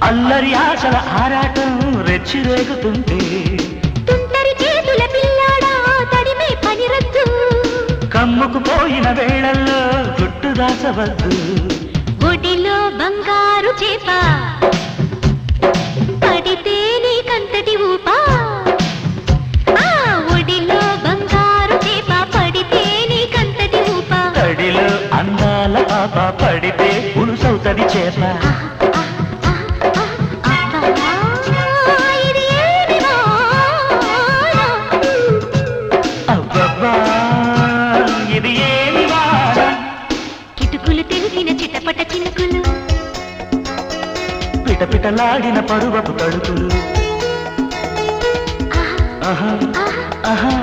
అల్లరి ఆశల ఆరాటం రెచ్చి రేగుతుంటే తుంటరి చేతుల పిల్లాడా తడిమే పని రద్దు కమ్ముకు పోయిన వేళల్లో గుట్టు దాచవద్దు ఒడిలో బంగారు చేప పడితే నీకంతటి ఊపా ఒడిలో బంగారు చేప పడితే నీకంతటి ఊపా తడిలో అందాల పాప పడితే పులుసవుతది చేప ఇది ఏమి వాన కిటుకులు తెలిసిన చిటపట చినుకులు పిటపిటలాడిన పరువపు తడుకులు ఆహా ఆహా